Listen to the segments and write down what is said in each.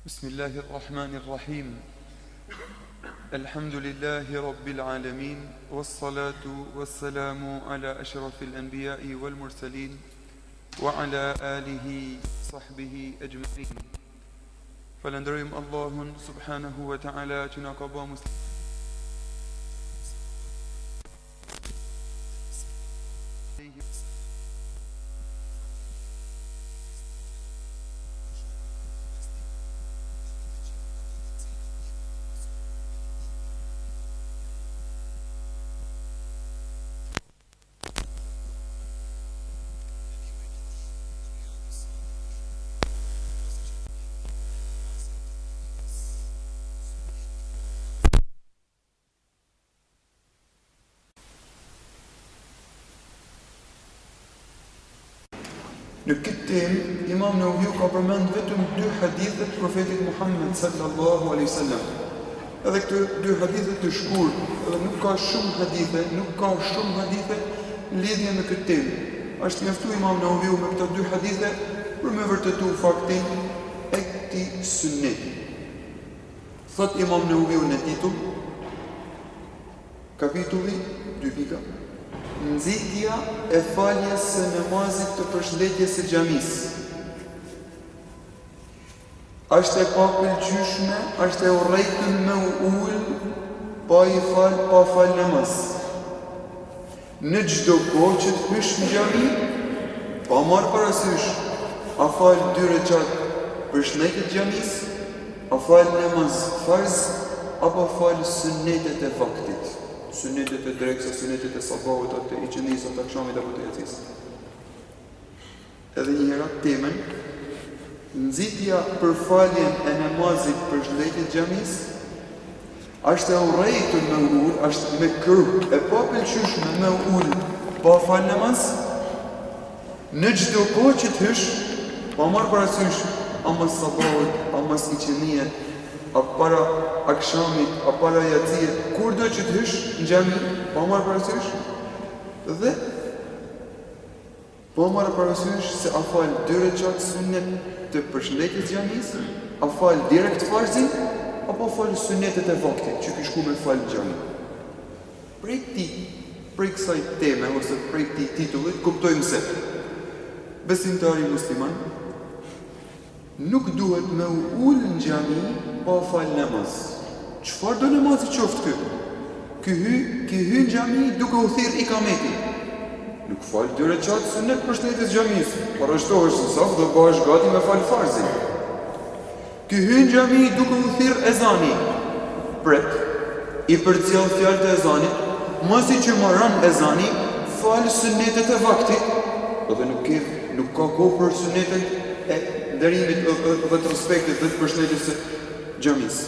بسم الله الرحمن الرحيم الحمد لله رب العالمين والصلاة والسلام على أشرف الأنبياء والمرسلين وعلى آله صحبه أجمعين فلندرهم الله سبحانه وتعالى تنقبا مسلم Në këtë temë, Imam Nevaviu ka përmend vetëm 2 hadithe të profetit Muhammed sallallahu alaihi wasallam. Edhe këto 2 hadithe të shkurtë, edhe nuk ka shumë hadithe në lidhje me këtë temë. Është mjaftuar Imam Nevaviu me këto 2 hadithe për me vërtetuar faktin e këtij sunneti. Thot Imam Nevaviu në titull, kapitulli 2. Nxitja e faljes së namazit të përshëndetjes së xhamisë. Është e papëlqyeshme, është e urrejtën me ul pa fal namaz. Në çdo kohë që të hysh në xhami, pa marrë parasysh, a fal 2 rekat përshëndetje të xhamisë, a fal namaz farz apo fal sunnetet e vaktit. Sunnetet e dreksa, sunnetet e sabahut, atë i qenis, atë akshamit apo të jacis. Edhe një herat temen, nxitja për faljen e namazit për shëndetjet xhamis, është e urrejtur me ul, është me kërk e papëlqyeshme me ul pa fal namaz, në çdo kohë që të hysh, pa marrë parasysh, ama sabahut, ama i qenijet, a para akshamit, a para jacijet, kur do që të hysh në xhami, pa marrë parasysh, dhe pa marrë parasysh se a fal 2 rekat sunnet të përshëndetjes xhamis, a fal direkt farzin, apo fal sunnetet e vaktit, që ki shku me fal në xhami. Prej kësaj teme, ose prej këtij titullit, kuptojmë se besimtari musliman nuk duhet me ul në xhami pa fal namaz. Çfarë do namazi qoftë ky? Ky hy në xhami duke u thirr ikameti. Nuk fal 2 rekat sunnet për shëndetjes xhamisë, parashtohesh në saf dhe bëhesh gati me fal farzin. Ky hy në xhami duke u thirr ezani. Pret, i përcjell fjalët e ezanit, masi që marran ezani, fal sunnetet e vaktit, edhe nuk ka kohë për sunnetet e nderimit dhe të respektit dhe të përshëndetjes së xhamisë.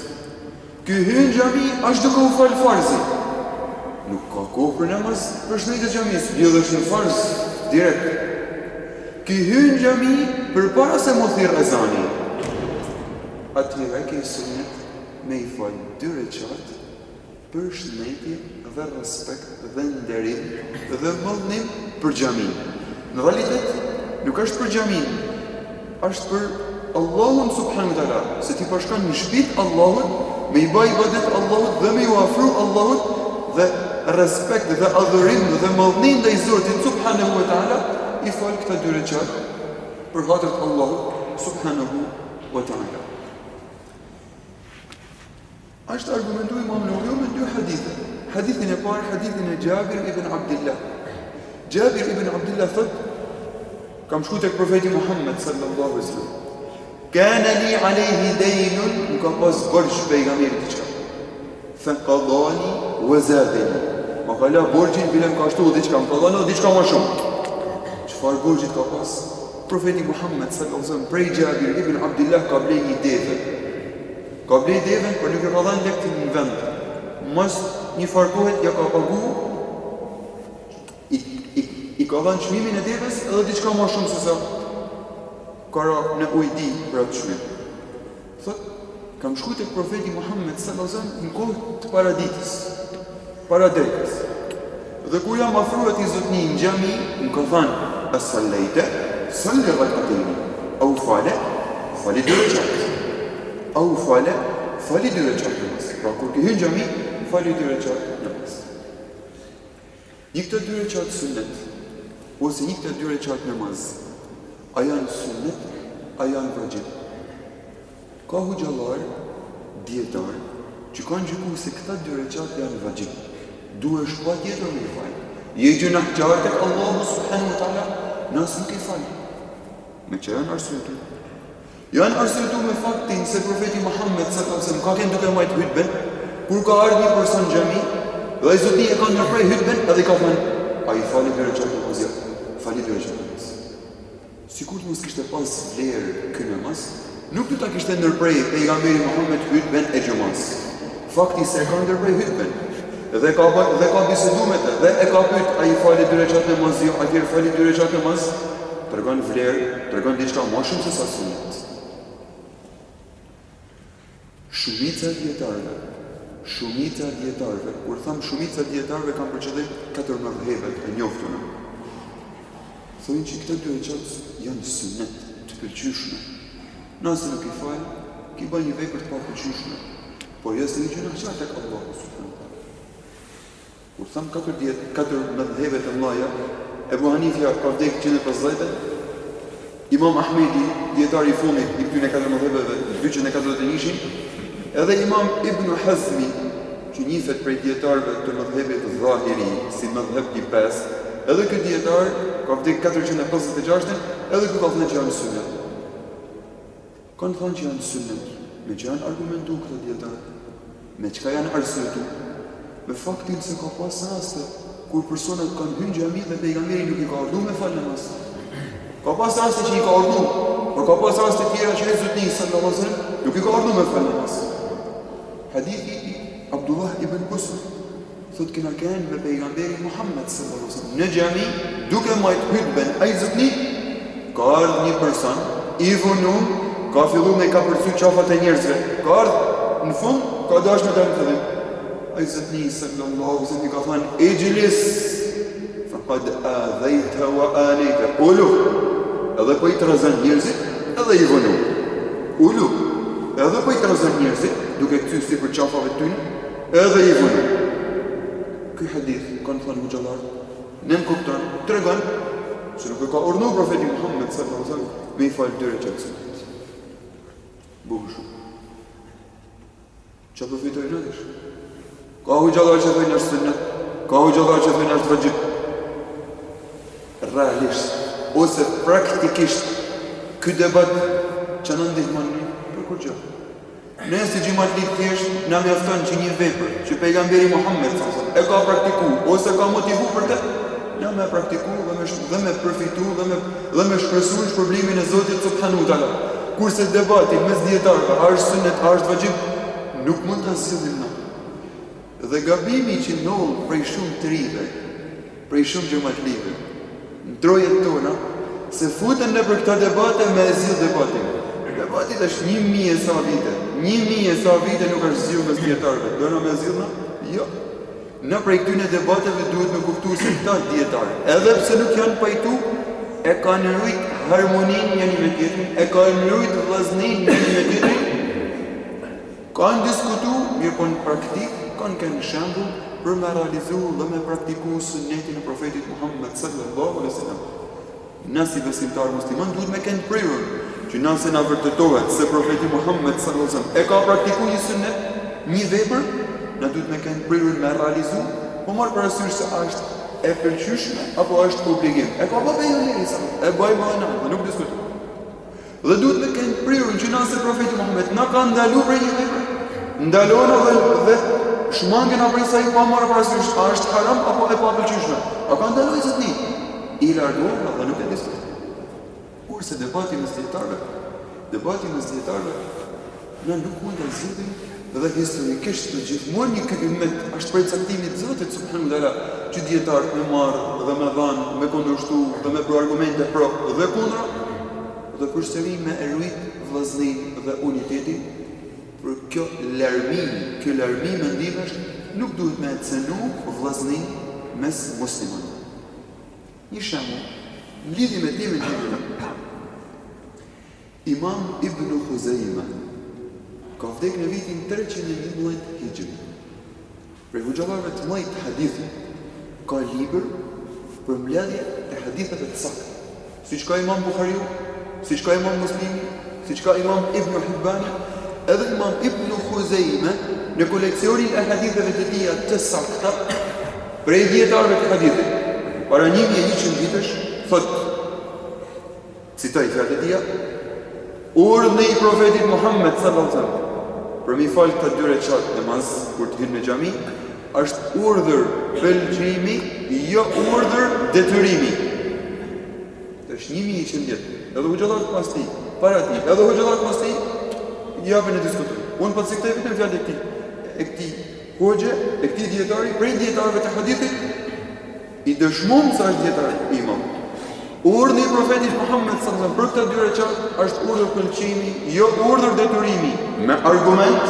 Ky hy në xhami është duke u fal farzin. Nuk ka kohë për namaz për shëndetjes së xhamisë, lidhesh në farz direkt. Ky hy në xhami përpara se mu thirr ezani. Atëherë ke sunnet me i fal 2 rekat për shëndetje dhe respekt dhe nderim dhe mallnim për xhamin. Në realitet nuk është për xhamin, është për Allahun subhanahu wa taala, se ti shkon në shtëpitë Allahut, me i bë ibadet Allahut dhe me i ofru Allahut dhe respekt dhe adhurim dhe mallnim ndaj Zotit subhanahu wa taala, i fal këta 2 rekat për hatër të Allahut subhanahu wa taala. Është argumentuar Imam Nevaviu me 2 hadithe. Hadithin e parë, hadithin e Jabir ibn Abdullah. Jabir ibn Abdullah thot, kam shku tek profeti Muhammed sallallahu alaihi wasallam. Kana li alayhi daynun, nuk ka pas borxh pejgamberit diçka. Fa qadani wa zadani. Ma kala borxhin bilem ka shtu diçka, më qadani diçka më shumë. Çfarë borxhit ka pas? Profeti Muhammed sallallahu alaihi wasallam prej Jabir ibn Abdullah ka blej një deve. Ka blej devën, por nuk e ka dhënë lekë në vend. Mos një farkohet ja ka pagu, i ka dhënë çmimin e devës edhe diçka më shumë se sa kara në ujdi për atë çmim. Thot, kam shku tek profeti Muhammed sallallahu alaihi wasallam në kohë të paraditës, para drekës. Dhe kur jam afruar ti zotni në xhami, më ka thënë: "As-sallaita, salli rak'atayn." Au fale 2 rekat. au fale, fali 2 rekat namaz. Pra kur ke hyn xhami, fali 2 rekat namaz. Një këto 2 rekat sunnet, ose një këto 2 rekat namaz, a janë sunnet, a janë vajib. Ka hoxhallar, dietar, që kanë gjykuar se këta 2 rekat janë vajib. Duhesh patjetër me fal. Je gjuna qartë tek Allahu subhanahu wa taala, nas nuk i fal. Me që janë arsyetu. Janë arsyetu me faktin se profeti Muhammed sallallahu alaihi wasallam ka qenë duke marrë hutben, kur ka ardhur një person në xhami, dhe ai zoti e ka ndërprer hutben edhe ka thënë, ai fali 2 rekat namaz, fali 2 rekat namaz. Sikur mos kishte pas vlerë ky namaz, nuk do ta kishte ndërprer pejgamberi Muhammed hutben e xhamas. Fakti se e ka ndërprer hutben dhe ka bisedu me të, dhe e ka pyet, ai fali 2 rekat namaz, jo, ai fali 2 rekat namaz. Tregon vlerë, tregon diçka më shumë se sa sunnet. Shumica dietarëve, kur tham shumica dietarëve kanë për qëllim 4 mëdhëvet e njoftuna. Thonë që këto 2 rekat janë sunnet të pëlqyeshme. Nëse nuk i fal, ki bën një vepër të papëlqyeshme, por jo se një gjë në tek Allahu subhanahu wa taala. Kur tham 4 mëdhëve të mëdha, Ebu Hanifja ka vdekë 150, Imam Ahmedi, dietari i fundit i këtyre 4 mëdhëveve, 241, edhe Imam Ibn Hazmi, që njihet prej dietarëve të mëdhëvit Zahiri, si mëdhëv i 5, edhe ky dietar ka vdekë 456, edhe ky ka thënë që janë sunnet. Kanë thënë që janë sunnet, me që janë argumentuar këto dietarë, me çka janë arsyetuar, me faktin se ka pas raste kur personat kanë hyrë në xhami dhe pejgamberi nuk i ka urdhëruar me fal namaz. Ka pas raste që i ka urdhëruar, por ka pas raste tjera që Zoti sallallahu alaihi wasallam nuk i ka urdhëruar me fal namaz. Hadithi i Abdullah ibn Busr thotë që na kanë me pejgamberin Muhammed sallallahu alaihi wasallam në xhami duke marrë hutben ai Zoti ka ardhur një person i vonuar, ka filluar me ka përcy qafat e njerëzve. Ka ardhur në fund, ka dashur me të thënë ai Zoti sallallahu alaihi wasallam ka thënë ijlis faqad adhayta wa alayka ulu edhe po i trazon njerëzit edhe i vonu ulu edhe po i trazon njerëzit duke kthyer si për qafave të tyre edhe i vonu. Ky hadith kanë thënë hoxhallar nën kupton tregon se nuk e ka urdhëruar profeti Muhammed sallallahu alaihi wasallam me i fal 2 rekat sunnet. Bush. Çfarë përfitoi nësh? Ka hoxhallar që thonë është sunnet, ka hoxhallar që thonë është vajib. Realisht ose praktikisht ky debat që në ndihmon për kur gjë. Ne si xhamatlit thjesht na mjafton që një vepër që pejgamberi Muhammed sallallahu alaihi wasallam e ka praktikuar ose ka motivuar për të, na me praktikuar dhe me përfituar dhe me shpresuar shpërblimin e Zotit subhanahu wa taala. Kurse debati mes dietarëve a është sunnet, a është vajib, nuk mund ta sillim na. Dhe gabimi që ndodh prej shumë të rive, prej shumë xhamatlive, ndrojet tona, se futen në për këta debate me e zhjith debatin. Debatit është 1000 e sa vite. 1000 e sa vite nuk është zhjith mes djetarëve. Dojna me zhjith na? Jo. Në prej këtyne debateve duhet me kuptu se këta djetarë. Edhe pse nuk janë pajtu, e kanë rujt harmonin njëni me tjetrin, e kanë rujt vllaznin njëni me tjetrin, kanë diskutu, mirë po në praktik, kanë shembull për me realizu dhe me praktiku sunnetin e profetit Muhammed sallallahu alaihi wasallam. Na si besimtar musliman duhet me kenë prirur që nëse na vërtetohet se profeti Muhammed sallallahu alaihi wasallam e ka praktikuar një sunnet, një vepër, na duhet me kenë prirur me realizu, po marr parasysh se është e pëlqyeshme apo është obligim. E ka bërë pejgamberi sallallahu alaihi wasallam, e bëj më anë, nuk diskutoj. Dhe duhet me kenë prirur që nëse profeti Muhammed na ka ndaluar për një vepër, ndalon dhe shmangën apër i sa i pa marë parasysh, a është haram apo e pa pëlqyeshme. A ka ndaloj zotni? I largohen dhe nuk e diskutojnë. Kurse debati mes dietarëve, ne nuk mund të zgjidhim dhe historikisht të gjithmonë një këmbët është prej caktimit të Zotit subhanahu wa taala që dietarët me marr dhe me dhanë, me kundërshtu dhe me pro argumente pro dhe kundra dhe përsëri me erujt vllaznin dhe unitetin. Për kjo larmi mendimesh nuk duhet me cenu vllaznin mes muslimanëve. Një shembull, në lidhje me temën e Imam Ibn Khuzaimah ka vdek në vitin 311 Hijri. Prej hoxhallarëve të mëdhenj të hadithit, ka libër për mbledhje të haditheve të sakta. Siç ka Imam Buhariu, siç ka Imam Muslimi, siç ka Imam Ibn Hibbani, edhe Imam Ibn Khuzaime në koleksionin e haditheve të tija të sakta, prej dietarëve të hadithit, para 1100 vitesh, thot, citoj fjalët e tija, urdhni i profetit Muhammed sallallahu alaihi wasallam për mi fal të 2 rekat namaz kur të hyn në xhami, është urdhër pëlqimi, jo urdhër detyrimi. Është 1100 vjet. Edhe hoxhallarët pas tij, para tij, edhe hoxhallarët pas tij japën e diskutojnë. Unë po ciktoj vetëm fjalët e këtij hoxhe, e këtij dietari, prej dietarëve të hadithit, i dëshmon se është dietar i imam. Urdhri i profetit Muhammed sallallahu alaihi wasallam për këta 2 rekat është urdhër pëlqimi, jo urdhër detyrimi. Me argument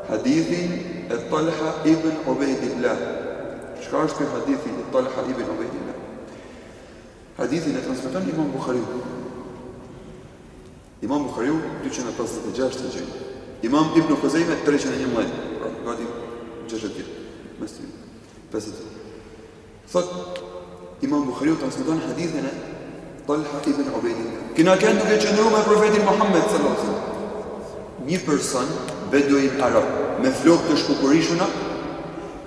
hadithin e Talha ibn Ubaydillah. Çka është ky hadithi i Talha ibn Ubaydillah? Hadithin e transmeton Imam Buhariu. Imam Buhariu 256 të gjeni. Imam Ibn Khuzaime 311. Pra, gati 60 vjet. Mes ty. 50 vjet. Thot Imam Buhariu transmeton hadithin e Talha ibn Ubaydillah. Kena kënë duke qëndru me profetin Muhammed sallallahu alaihi wasallam. Një person, beduin arab, me flokë të shkukurishuna,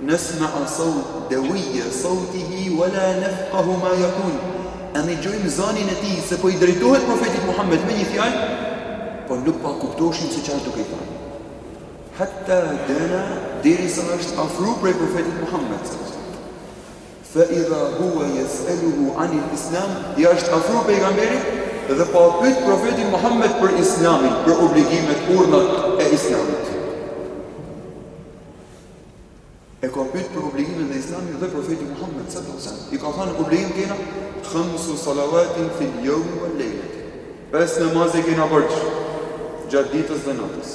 nësma asawt dawiyya sawtihi wala nafqahu ma yaqul. E ne gjojmë zanin e tij se po i drejtohet profetit Muhammed me një fjalë, po nuk pa kuptoshim se çfarë duke i thënë. Hatta dana derisa është afru prej profetit Muhammed sallallahu alaihi wasallam. Fa idha huwa yas'aluhu 'an al-islam, ja është afru pejgamberit dhe pa pyet profetin Muhammed për islamin, për obligimet, urdhat e islamit. E ka pyet për obligimet e islamit dhe profeti Muhammed sallallahu alaihi wasallam. I ka thënë obligim kena 5 salawatin fil yawmi wal layla. 5 namaze kena bërë gjatë ditës dhe natës.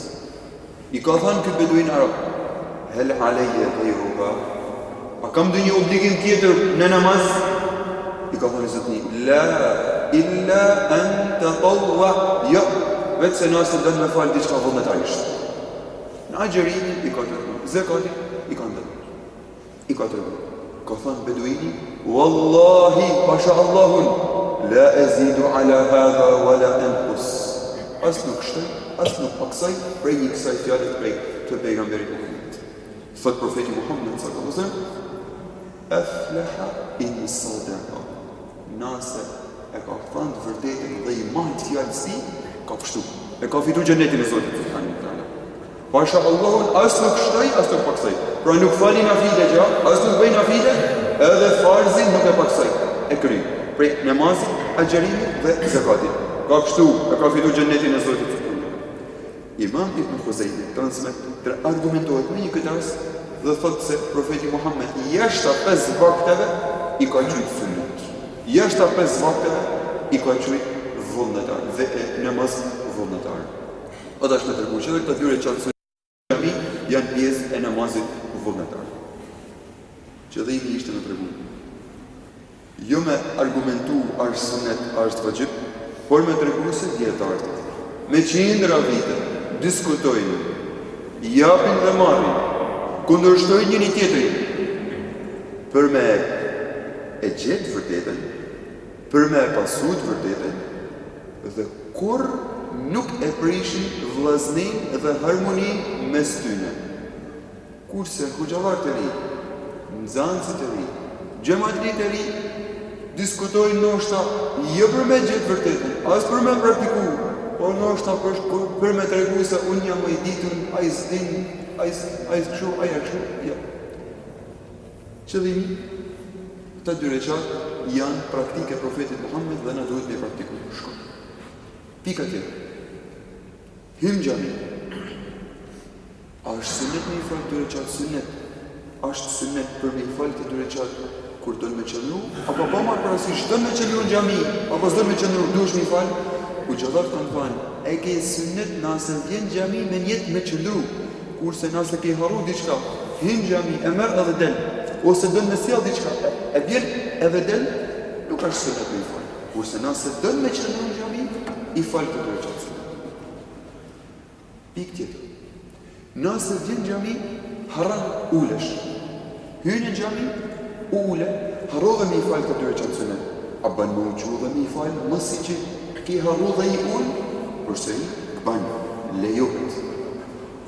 I ka thënë këtë beduin arab, hel alayya ghayruha. A kam ndonjë obligim tjetër në namaz? I ka thënë zotni, la illa an tatawwa. Jo, vetë se nëse do të më fal diçka vullnetarisht. Në agjerimin i ka thënë, zakatin i ka thënë. I ka thënë, ka thënë beduini, wallahi, pasha Allahun, la azidu ala hadha wala anqus. As nuk shtoj, as nuk paksoj prej një kësaj fjalë prej të pejgamberit Muhammed. Thot profeti Muhammed sallallahu alaihi wasallam, aflaha in sadaqa. Nëse e ka thënë të vërtetën dhe i majt fjalës si, ka pështu. E ka fitu xhenetin e Zotit subhanahu wa taala. Pasha Allahun, as nuk shtoj, as nuk paksoj. Pra nuk fali nafile gjatë, as nuk bëj nafile, edhe farzin nuk e paksoj. E kry. Prej namazit, agjerimit dhe zakatit. Ka pështu, e ka fitu xhenetin e Zotit subhanahu wa taala. Imam Ibn Khuzaime argumentohet me një këtë rast dhe thotë se profeti Muhammed jashta 5 vakteve i ka qujtë sunnet. Jashta 5 vakteve i ka qujtë vullnetar dhe namaz vullnetar. Ata është me tërgu që dhe këta 2 rekat sunnet janë pjesë e namazit vullnetar. Qëllimi ishte me tërgu. Jo me argumentu është sunnet, është vajib, por me tërgu se djetarët. Me qindra vite, diskutojnë, japin dhe marrin, kundërshtojnë njëri tjetrin, për me e gjetë vërtetën, për me e pasu të vërtetën, dhe kur nuk e prishin vllaznin dhe harmonin mes tyre. Kurse hoxhallarët e ri, nxënësit e ri, xhamatlit e ri diskutojnë ndoshta jo për me gjetë vërtetën, as për me praktiku, por ndoshta për me tregu se unë jam më i ditur, ai s'din, ai kështu, ai ashtu, ja. Qëllimi, këta 2 rekat janë praktike e profetit Muhammed dhe na duhet me praktiku. Shko. Pika tjetër. Hym xhami. A është sunnet me i falë 2 rekat sunnet? A është sunnet për me i falë të 2 rekat kur do me qëndru? Apo pa marrë parasysh, do me qëndru në xhami, apo s'do me qëndru, duhesh me i falë? Hoxhallarët kanë thënë, e ke sunnet nëse vjen xhami me njetë me qëndru, kurse nëse ke harru diçka, hyn xhami, e merr edhe del, ose do me sjell diçka, e vjen edhe del, nuk është sunnet me i falë. Kurse nëse do me qëndru në xhami, i falë të 2 rekat sunnet. Pikë tjetër. Nëse vjen xhami, harron ulesh. Hyn në xhami, ule, harrove me i fal të dy rekat sunet. A bën më uqu dhe me i fal, mësi që ki harru dhe i ul, përse i këban, lejohet.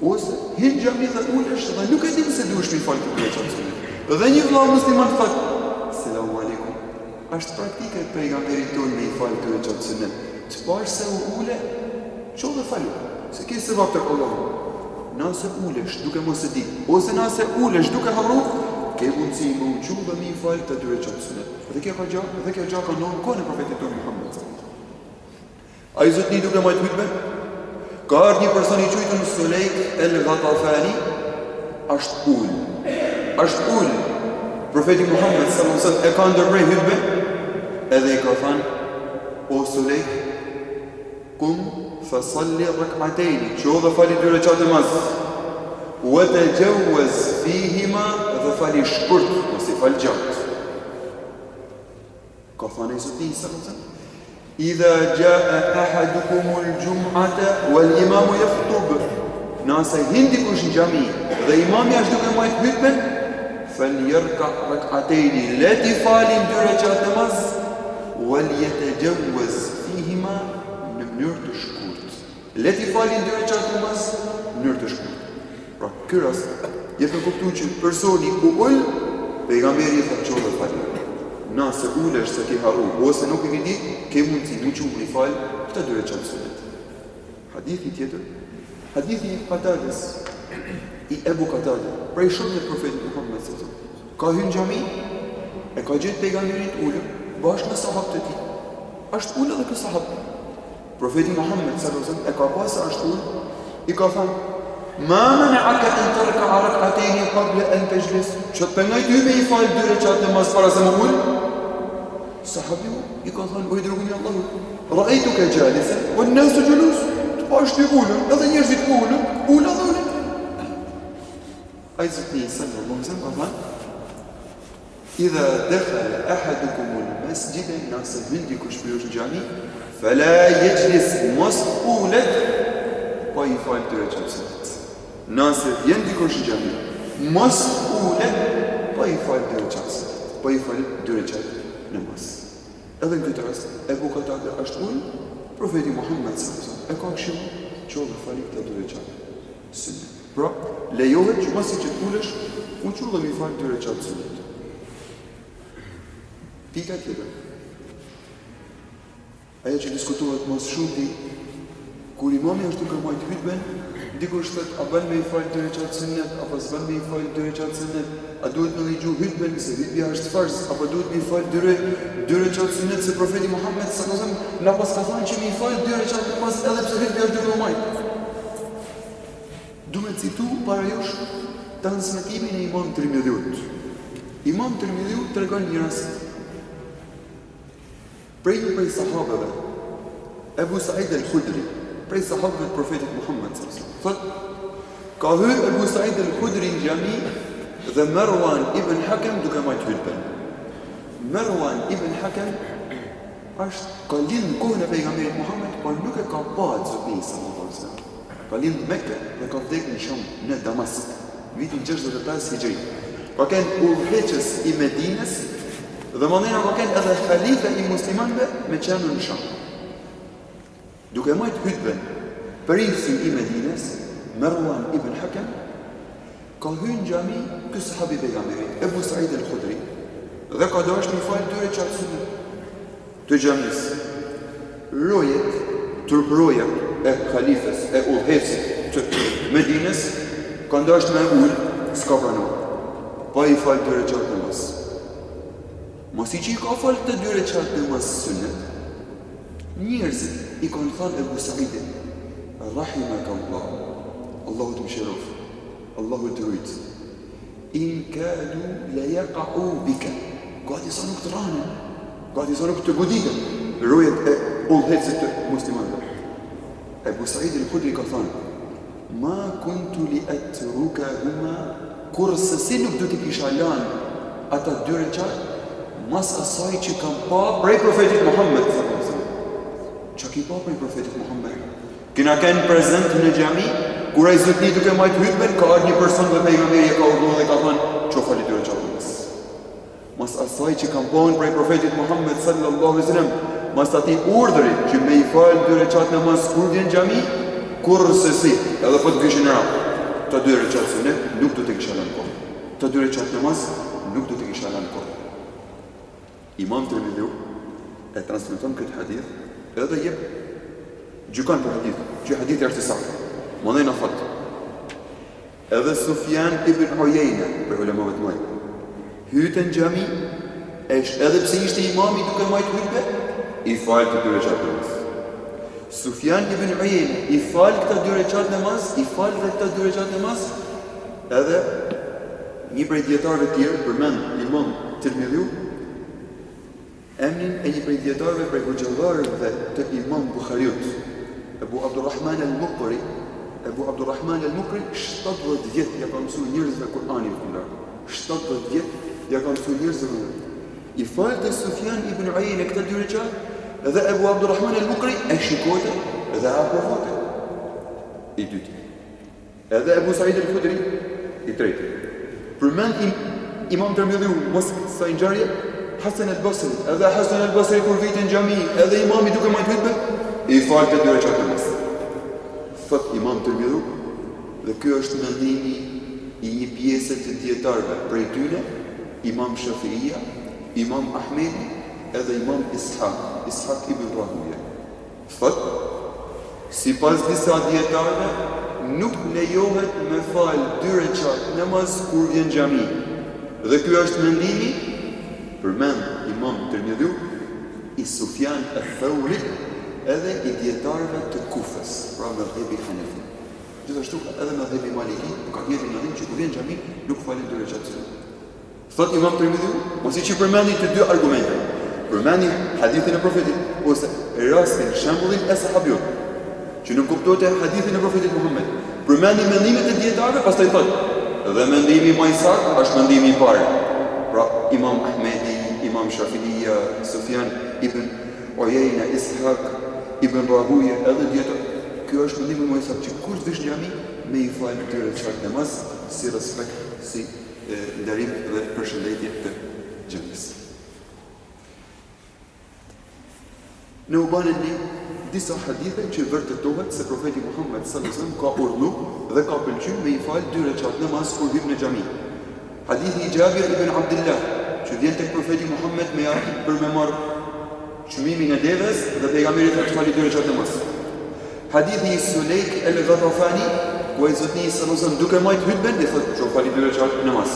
Ose hyn në xhami dhe ulesh dhe nuk e din se duhesh me i fal të dy rekat sunet. Dhe një vëlla musliman thot, selam aleikum. Është praktike e pejgamberit tonë me i fal të rekat sunet. Të parë se u ule, qo dhe falu, se ki se vap të Allahu. Nëse ulesh duke mos e di, ose nëse ulesh duke harru, ke mundësi më uqu dhe mi falë të dyre qatë sunet. Dhe kjo gjaka ka nënë kone profetit tonë Muhammed. A i zotni duke majtë hutbe, ka ardhë një person i qujtën Sulejk el Ghatafani, ashtë ullë. Profetit Muhammed sallallahu e ka ndërprej hutbe, edhe i ka thanë, o Sulejk, kum fasalli rak'atejni, që dhe fali dy rekat namaz, wa tajawaz fihima dhe fali shkurt, nësi fal gjatë. Ka thane i Zoti sallallahu idha jaa ahadukumul jum'ata wal imamu yakhutub. Nëse hindi kush në xhami dhe imami është duke marrë hutben, falyarka rak'atejni, leti falin dy rekat namaz, wal yatajawaz fihima në mënyrë të shkurt. Leti falin dy rekat namaz në mënyrë të shkurt. Pra, ky rast, jetë në kuptu që personi u ull, pejgamberi i thënë qo dhe falin. Nëse ulesh se ke harru, ose nuk e di, ke mundësi mu qumë një falë, këta dy rekat sunet. Hadithi tjetër, hadithi i Qatades, i Ebu Qatade, prej shumë në profetit Muhammed sallallahu. Ka hynë xhami, e ka gjetë pejgamberin ullë, bashkë me sahabët e tij. Ashtë ullë dhe kë sahabë. Profeti Muhammed sallallahu e ka pasë ashtu, i ka thënë, ma mana'aka an tarka'a rak'atayn qabla an tajlis. Që të pengaj ty me i falë dy rekat namaz para se më ul? Sahabiu i ka thënë, o i dërgumin e Allahut, ra'aytuka jalisan wan nasu julus. Të pash ty ulën, edhe njerëzit ulën, ula dhe ulën. Ai Zoti sallallahu alaihi wasallam ka thënë, idha dakhala ahadukum al-masjid, nëse vjen dikush për në xhami, fala yajlis mas'ulat, po i falë dy rekat sunet. Nëse vjen dikush në xhami, mos ulet, po i falë dy rekat sunet, po i falë dy rekat namaz. Edhe në këtë rast, Ebu Qatade është ullë, profeti Muhammed sallallahu e ka këshillu që dhe fali këta dy rekat sunet. Pra, lejohet që masi që t'ulesh, unë që dhe mi falë dy rekat sunet. Pika tjetër. Aja që diskutohet mos shumë kur imami është duke majtë hutben, dikush thot, a bën me i falë dy rekat sunet, apo s'bën me i falë dy rekat sunet, a duhet me dëgju hutben se hutbja është farz, apo duhet me i falë dy rekat sunet se profeti Muhammed sallallahu alaihi wasallam na pas ka thënë që me i falë dy rekat namaz edhe pse hutbja është duke u majtë. Duhet citu para jush transmetimin e Imam Tirmidhiut. Imam Tirmidhiu tregon një rast prej sahabeve, Ebu Sa'id al-Khudri, prej sahabëve të profetit Muhammed sallallahu alaihi wasallam. Thot, ka hyrë Ebu Sa'id al-Khudri në xhami dhe Marwan ibn Hakam duke marrë hutben. Marwan ibn Hakam është ka lindë në kohën e pejgamberit Muhammed, por nuk e ka pa Zoti sallallahu alaihi wasallam. Ka lindë në Mekë dhe ka vdekur në Sham, në Damask, vitin 65 Hijri. Ka qenë udhëheqës i Medinës dhe mandena ka qenë edhe khalife i muslimanëve me qenë në Sham. Duke majtë hutben, përisi i Medines, Marwan ibn Hakam, ka hynë xhami ky sahabi pejgamberit, Ebu Sa'id al-Khudri, dhe ka dashur të falë dy rekat sunet të xhamis. Rojet, turproja e khalifes, e udhëheqësit të Medines, ka dashur me ul, s'ka pranuar, pa i falë dy rekat namaz. Mos i që i ka falë të dy rekat namaz sunet, njerëzit i kanë thënë Ebu Sa'idin, rahimak Allah, Allahu të mëshirof, Allahu të rujt, in kadu la yaqa'u bika, gati sa nuk të ranin, gati sa nuk të goditën, rojet e udhëheqësit të muslimanëve. Ebu Sa'id al-Khudri ka thënë, ma kuntu li atrukahuma, kurse si nuk do t'i kisha lanë ata dy rekat, mas asaj që kam pa prej profetit Muhammed sallallahu alaihi wasallam. Që ki pa prej profetit Muhammed? Kina kënë prezent në xhami Kur ai zotni duke majt hutben, ka ardhur një person dhe pejgamberi e ka urdhëruar dhe ka thënë, "Ço fali 2 rekat namaz." Mas asaj që kam bënë prej profetit Muhammed sallallahu alaihi wasallam, mas atij urdhri që me i fal 2 rekat namaz kur vjen në xhami, kurrë si, edhe po të vishin në radhë. Të 2 rekat sunet nuk do të kisha lënë kohë. Të 2 rekat namaz nuk do të kisha lënë kohë. Imam Tirmidhiu e transmeton këtë hadith edhe jep gjykan për hadith, që hadithi është i saktë. Mëndaj në fatë. Edhe Sufjan ibn Uyayna, për ulemave të mëdhenj, hyte në xhami, edhe pse ishte imami duke majt hutbe, i fal të 2 rekat namaz. Sufjan ibn Uyayna i fal këta 2 rekat namaz, edhe një prej dietarëve të tjerë përmend Imam Tirmidhiu emrin e një prej dietarëve prej hoxhallarëve të Imam Buhariut, Abu Abdurrahman al-Muqri. Abu Abdurrahman al-Muqri 70 vjet ja ka mësuar njerëzve Kur'anin fundar. 70 vjet ja ka mësuar njerëzve. I falte Sufjan ibn Uyayna këta 2 rekat, edhe Abu Abdurrahman al-Muqri e shikote dhe aprovote. I dyti. Edhe Abu Sa'id al-Khudri i treti. Përmend Imam Tirmidhiu mos sa i ngjarje Hasan al-Basri, edhe Hasan al-Basri kur vitin në xhami, edhe imami duke majt hutbe, i falte 2 rekat namaz. Thot Imam Tirmidhiu, dhe ky është mendimi i një pjesë të dietarëve, prej tyre Imam Shafi'ia, Imam Ahmedi, edhe Imam Ishaq ibn Rahuya. Thot, sipas disa dietarëve, nuk lejohet me fal 2 rekat namaz kur vjen në xhami. Dhe ky është mendimi përmend Imam Tirmidhiu, i Sufjan al-Thawri, edhe i dietarëve të Kufës, pra madhhabi Hanefi. Gjithashtu edhe madhhabi Maliki ka dhjetë mendim që kur vjen në xhami nuk falin 2 rekat sunet. Thot Imam Tirmidhiu, mos i përmendi të 2 argumente. Përmendi hadithin e profetit ose rastin, shembullin e sahabiut, që nuk kuptohet hadithin e profetit Muhammed. Përmendi mendimet e dietarëve, pastaj thot, dhe mendimi më i saktë është mendimi i parë. Pra Imam Ahmedi, Imam Shafi'ia, Sufjan ibn Uyayna, Ishaq ibn Rahuya, edhe dietar. Ky është mendimi më i saktë që kur të vish në xhami me i fal 2 rekat namaz si respekt, si ndarim dhe përshëndetje të xhamis. Në u banë një disa hadithe që vërtetohet se profeti Muhammed sallallahu alaihi wasallam ka urdhëruar dhe ka pëlqyer me i fal 2 rekat namaz kur hyn në xhami. Hadithi i Jabir ibn Abdullah, që vjen tek profeti Muhammed me ardhi për me marrë çmimin e devës dhe pejgamberi thotë fali 2 rekat namaz. Hadithi i Sulejk el-Ghatafani, ku ai zotni sallallahu alaihi wasallam duke majt hutben dhe thotë ço fali 2 rekat namaz.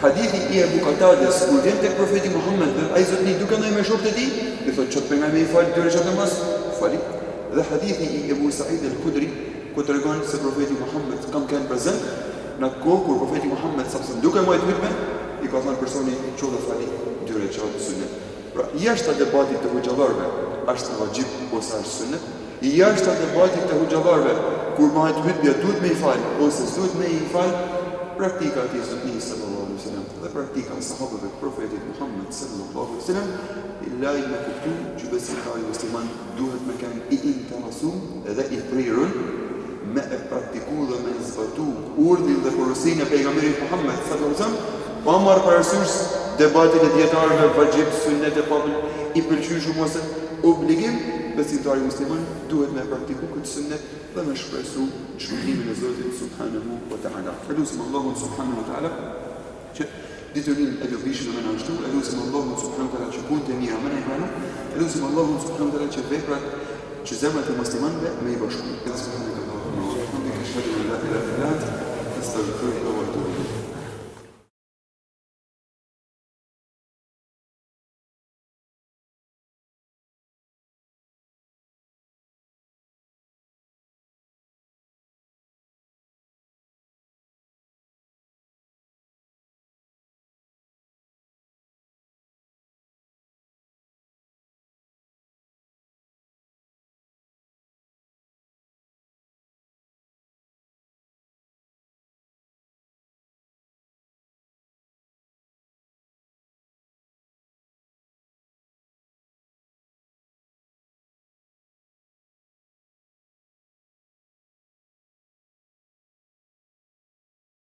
Hadithi i Abu Qatades, kur vjen tek profeti Muhammed dhe ai zotni duke ndaj me shokët e tij, dhe thotë ço pejgamberi i fal 2 rekat namaz, fali. Dhe hadithi i Abu Sa'id al-Khudri, ku tregon se profeti Muhammed kam qenë prezant në kohë kur profeti Muhammed sallallahu alaihi wasallam duke majt hutben, i ka thënë personi ço dhe fali 2 rekat sunet. Pra, jashtë debatit të hoxhallarëve, është vajib ose është sunet? Jashtë debatit të hoxhallarëve, kur bëhet hutbja duhet me i fal ose s'duhet me i fal, praktika e Zotnis sallallahu alaihi wasallam dhe praktika e sahabëve të profetit Muhammed sallallahu alaihi wasallam, illaj me kuptu që besimtari musliman duhet me kanë i interesuar dhe i prirur me e praktiku dhe me zbatu urdhin dhe porosinë e pejgamberit Muhammed sallallahu alaihi wasallam, pa marrë parasysh debatin e dietarëve vajib sunnet e popull i pëlqyeshëm ose obligim, besimtari musliman duhet me praktiku këtë sunnet dhe me shpresu shpëtimin e Zotit subhanahu wa ta'ala. Elusim Allahun subhanahu wa ta'ala që ditërin e dobishme me na ashtu, elusim Allahun subhanahu wa ta'ala që punët e mira me na i banu, elusim Allahun subhanahu wa ta'ala që veprat që zemrat e muslimanëve me i bashku. Subhanallahu wa bihamdihi, ashhadu an la ilaha illa anta, astaghfiruka wa atubu ilayk.